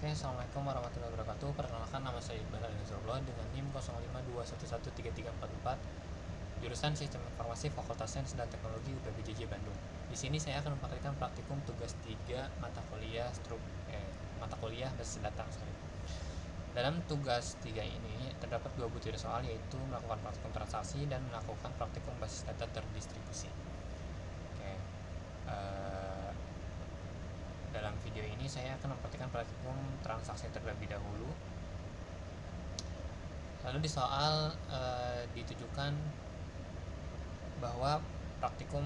Oke, assalamualaikum warahmatullahi wabarakatuh. Perkenalkan, nama saya Iqbal Al-Nazrullah dengan NIM 05211334, jurusan Sistem Informasi Fakultas Sains dan Teknologi UPBJJ Bandung. Di sini saya akan mempraktikkan praktikum tugas 3 mata kuliah basis data. Dalam tugas 3 ini terdapat 2 butir soal, yaitu melakukan praktikum transaksi dan melakukan praktikum basis data terdistribusi. Oke. Dalam video ini saya akan mempraktikkan praktikum transaksi terlebih dahulu. Lalu di soal ditujukan bahwa praktikum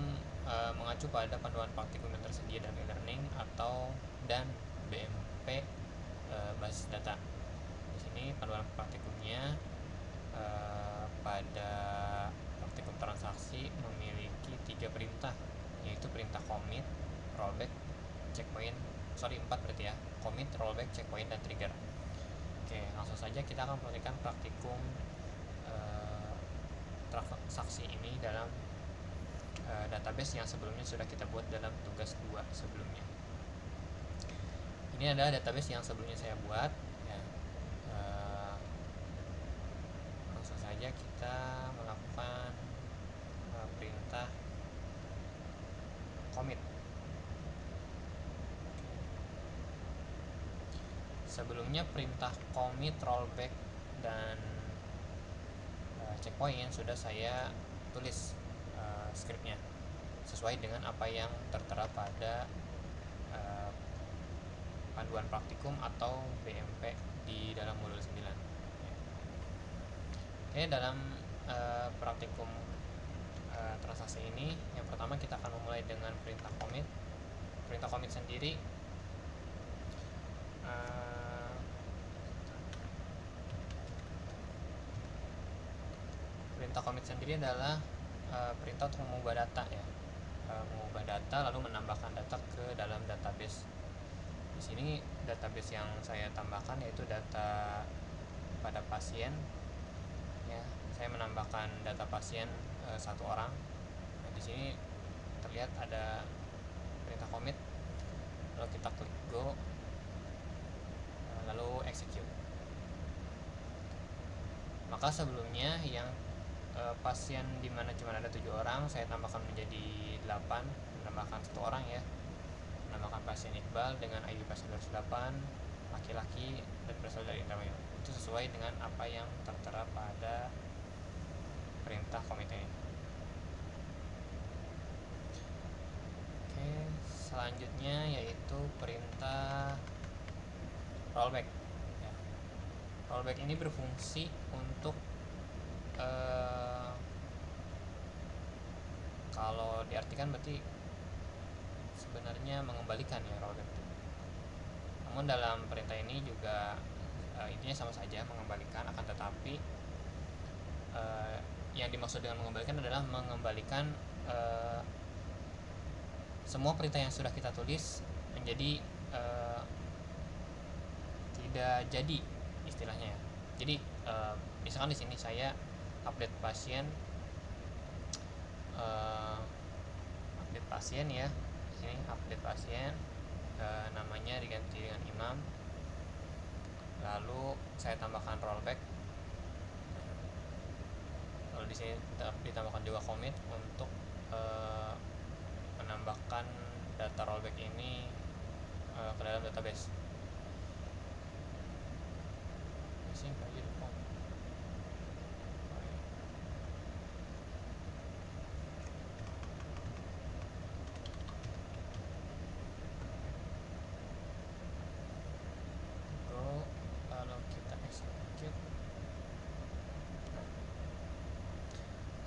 mengacu pada panduan praktikum yang tersedia dari e-learning dan BMP basis data. Di sini panduan praktikumnya pada praktikum transaksi memiliki 3 perintah, yaitu perintah commit, rollback, checkpoint, 4 berarti ya, commit, rollback, checkpoint, dan trigger. Oke, langsung saja kita akan mempraktikkan praktikum transaksi ini dalam database yang sebelumnya sudah kita buat dalam tugas 2 sebelumnya. Ini adalah database yang sebelumnya saya buat ya. Langsung saja kita melakukan perintah commit. Sebelumnya perintah commit, rollback, dan checkpoint sudah saya tulis skripnya sesuai dengan apa yang tertera pada panduan praktikum atau BMP di dalam modul 9. Oke, dalam praktikum transaksi ini, yang pertama kita akan memulai dengan perintah commit. Perintah commit sendiri adalah perintah untuk mengubah data ya, mengubah data lalu menambahkan data ke dalam database. Di sini database yang saya tambahkan yaitu data pada pasien ya. Saya menambahkan data pasien 1 orang. Nah, di sini terlihat ada perintah commit, lalu kita klik go, lalu execute. Maka sebelumnya yang pasien dimana cuma ada 7 orang, saya tambahkan menjadi 8, menambahkan 1 orang ya, menambahkan pasien Iqbal dengan ID pasien 208, laki-laki dan berasal dari Indramayu. Itu sesuai dengan apa yang tertera pada perintah commit ini. Oke, selanjutnya yaitu perintah rollback ya. Rollback ini berfungsi untuk kalau diartikan berarti sebenarnya mengembalikan ya rollback itu. Namun dalam perintah ini juga intinya sama saja, mengembalikan, akan tetapi yang dimaksud dengan mengembalikan adalah mengembalikan semua perintah yang sudah kita tulis menjadi tidak jadi istilahnya ya. Jadi misalkan di sini saya update pasien ya, di sini update pasien, namanya diganti dengan Imam, lalu saya tambahkan rollback, lalu di sini ditambahkan juga commit untuk menambahkan data rollback ini ke dalam database.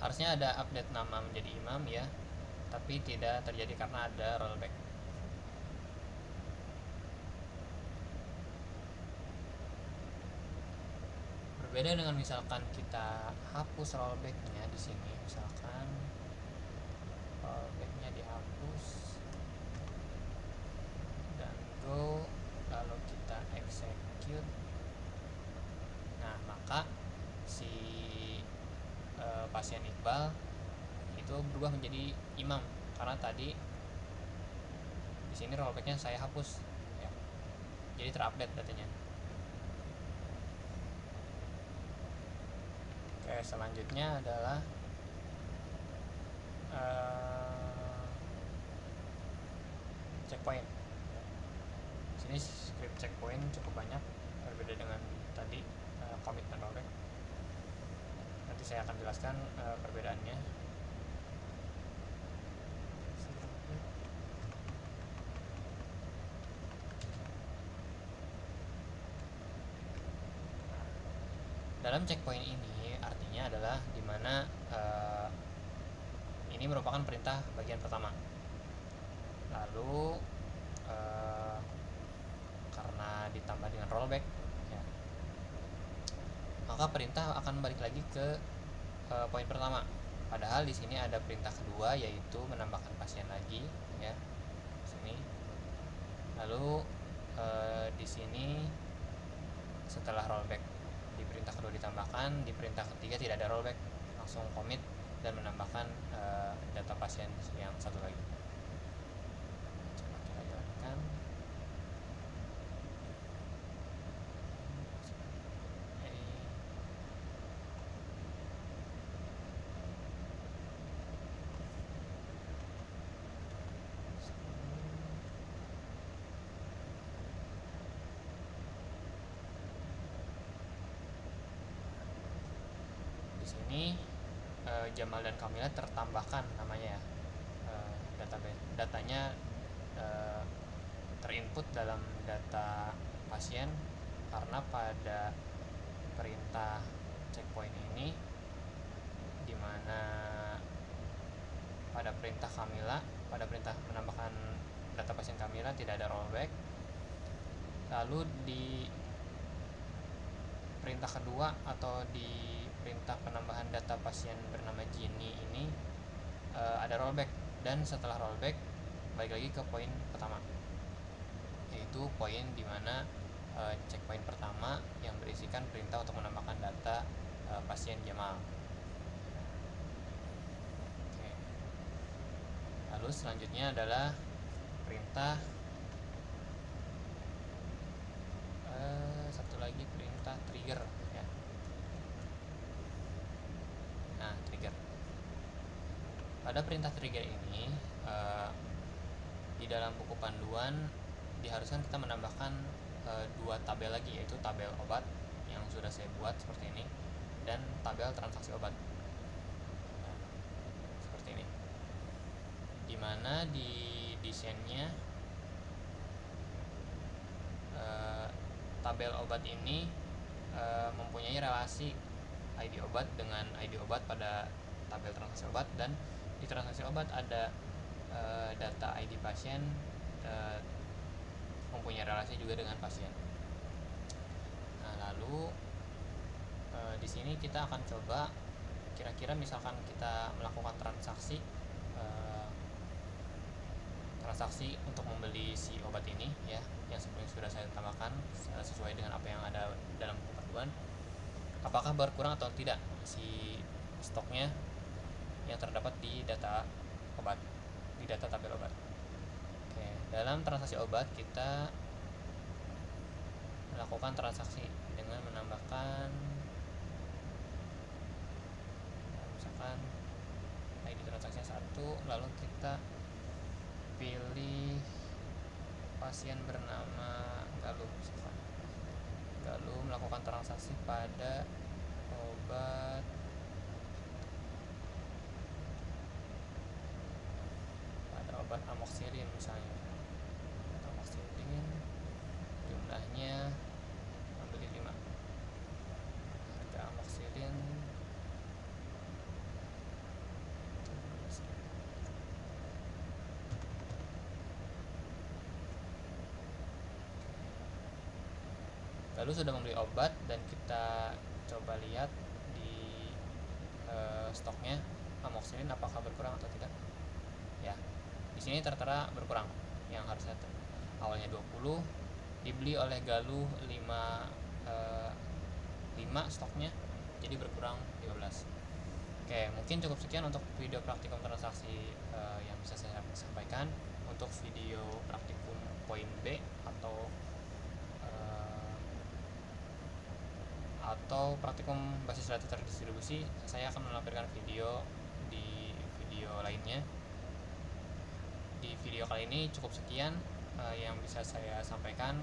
Harusnya ada update nama menjadi Imam ya, tapi tidak terjadi karena ada rollback. Berbeda dengan misalkan kita hapus rollbacknya di sini, misalkan rollbacknya dihapus dan go, lalu kita execute. Nah, maka si pasien Iqbal itu berubah menjadi Imam karena tadi di sini rollbacknya saya hapus ya. jadi terupdate datanya. Oke, selanjutnya adalah checkpoint. Sini script checkpoint cukup banyak, berbeda dengan tadi commit dan rollback. Nanti saya akan jelaskan perbedaannya. Dalam checkpoint ini artinya adalah dimana ini merupakan perintah bagian pertama. Lalu karena ditambah dengan rollback, ya, maka perintah akan balik lagi ke poin pertama. Padahal di sini ada perintah kedua, yaitu menambahkan pasien lagi, ya, di sini. Lalu di sini setelah rollback di perintah kedua ditambahkan, di perintah ketiga tidak ada rollback, langsung commit dan menambahkan data pasien yang satu lagi. Coba kita jalankan. Di sini Jamal dan Kamila tertambahkan namanya, ya, datanya terinput dalam data pasien karena pada perintah checkpoint ini, dimana pada perintah Kamila, pada perintah menambahkan data pasien Kamila tidak ada rollback. Lalu di perintah kedua atau di perintah penambahan data pasien bernama Jenny ini ada rollback, dan setelah rollback balik lagi ke poin pertama, yaitu poin dimana checkpoint pertama yang berisikan perintah untuk menambahkan data pasien Jamal. Oke. Lalu selanjutnya adalah perintah satu lagi, perintah trigger, ya. Nah, trigger. Pada perintah trigger ini di dalam buku panduan diharuskan kita menambahkan dua tabel lagi, yaitu tabel obat yang sudah saya buat seperti ini dan tabel transaksi obat, nah, seperti ini, dimana di desainnya tabel obat ini mempunyai relasi ID obat dengan ID obat pada tabel transaksi obat, dan di transaksi obat ada data ID pasien mempunyai relasi juga dengan pasien. Nah, lalu di sini kita akan coba kira-kira misalkan kita melakukan transaksi untuk membeli si obat ini, ya, yang sebelumnya sudah saya tambahkan sesuai dengan apa yang ada dalam buku panduan. Apakah berkurang atau tidak si stoknya yang terdapat di data obat, di data tabel obat. Oke, dalam transaksi obat kita melakukan transaksi dengan menambahkan misalkan ID transaksinya 1, lalu kita pilih pasien bernama Galuh, misalkan. Galuh melakukan transaksi pada obat amoxicillin misalnya. Amoxicillin jumlahnya membeli 5. Harga amoxicillin lalu sudah membeli obat dan kita coba lihat di stoknya amoxicillin apakah berkurang atau tidak, ya. Di sini tertera berkurang, yang harusnya awalnya 20 dibeli oleh Galuh 5 stoknya, jadi berkurang 15. Oke, mungkin cukup sekian untuk video praktikum transaksi yang bisa saya sampaikan. Untuk video praktikum poin B atau atau praktikum basis data terdistribusi, saya akan melampirkan video di video lainnya. Di video kali ini cukup sekian yang bisa saya sampaikan.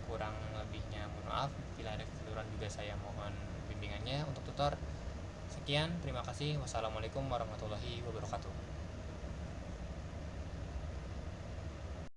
Kurang lebihnya mohon maaf. Bila ada kekeliruan juga saya mohon bimbingannya untuk tutor. Sekian, terima kasih. Wassalamualaikum warahmatullahi wabarakatuh.